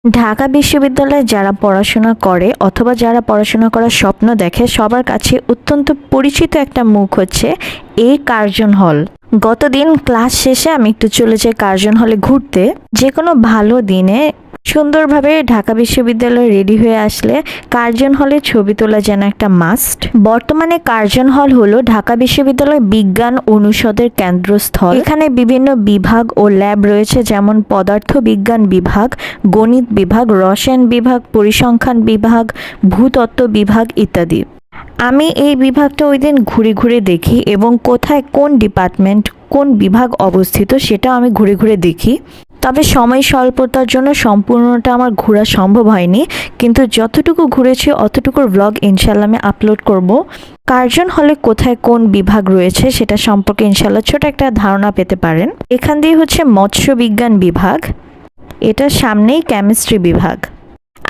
ঢাকা বিশ্ববিদ্যালয়ে যারা পড়াশোনা করে অথবা যারা পড়াশোনা করার স্বপ্ন দেখে সবার কাছে অত্যন্ত পরিচিত একটা মুখ হচ্ছে এই কার্জন হল। গতদিন ক্লাস শেষে আমি একটু চলে যাই কার্জন হলে ঘুরতে। যে কোনো ভালো দিনে সুন্দরভাবে ঢাকা বিশ্ববিদ্যালয়ে রেডি হয়ে আসলে কার্জন হলে ছবি তোলা যেন একটা মাস্ট। বর্তমানে কার্জন হল হলো ঢাকা বিশ্ববিদ্যালয় বিজ্ঞান অনুষদের কেন্দ্রস্থল। এখানে বিভিন্ন বিভাগ ও ল্যাব রয়েছে, যেমন পদার্থ বিজ্ঞান বিভাগ, গণিত বিভাগ, রসায়ন বিভাগ, পরিসংখ্যান বিভাগ, ভূতত্ত্ব বিভাগ ইত্যাদি। আমি এই বিভাগটা ওই দিন ঘুরে ঘুরে দেখি এবং কোথায় কোন ডিপার্টমেন্ট কোন বিভাগ অবস্থিত সেটা আমি ঘুরে ঘুরে দেখি। তবে সময় স্বল্পতার জন্য সম্পূর্ণটা আমার ঘোরা সম্ভব হয়নি, কিন্তু যতটুকু ঘুরেছি অতটুকুর ব্লগ ইনশাল্লাহ আমি আপলোড করব। কার্জন হলে কোথায় কোন বিভাগ রয়েছে সেটা সম্পর্কে ইনশাল্লাহ ছোট একটা ধারণা পেতে পারেন। এখান দিয়ে হচ্ছে মৎস্য বিজ্ঞান বিভাগ, এটার সামনেই কেমিস্ট্রি বিভাগ।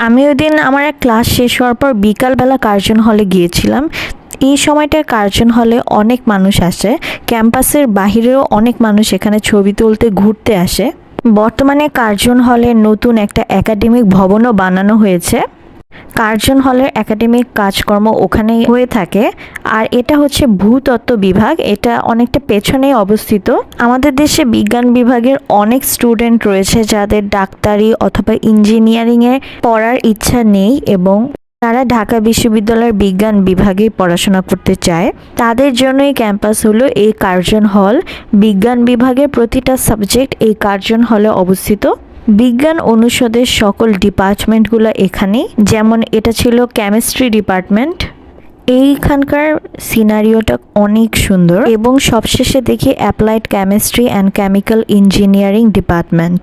আমি ওই দিন আমার এক ক্লাস শেষ হওয়ার পর বিকালবেলা কার্জন হলে গিয়েছিলাম। এই সময়টায় কার্জন হলে অনেক মানুষ আসে, ক্যাম্পাসের বাহিরেও অনেক মানুষ এখানে ছবি তুলতে ঘুরতে আসে। বর্তমানে কার্জন হলে নতুন একটা একাডেমিক ভবনও বানানো হয়েছে। কার্জন হলের একাডেমিক কাজকর্ম ওখানেই হয়ে থাকে। আর এটা হচ্ছে ভূতত্ত্ব বিভাগ, এটা অনেকটা পেছনেই অবস্থিত। আমাদের দেশে বিজ্ঞান বিভাগের অনেক স্টুডেন্ট রয়েছে যাদের ডাক্তারি অথবা ইঞ্জিনিয়ারিংয়ে পড়ার ইচ্ছা নেই এবং তারা ঢাকা বিশ্ববিদ্যালয়ের বিজ্ঞান বিভাগে পড়াশোনা করতে চায়। তাদের জন্যই ক্যাম্পাস হলো এই কার্জন হল। বিজ্ঞান বিভাগের প্রতিটা সাবজেক্ট এই কার্জন হলে অবস্থিত। বিজ্ঞান অনুষদের সকল ডিপার্টমেন্টগুলো এখানেই, যেমন এটা ছিল কেমিস্ট্রি ডিপার্টমেন্ট। এইখানকার সিনারিওটা অনেক সুন্দর এবং সবশেষে দেখি applied chemistry and chemical engineering department.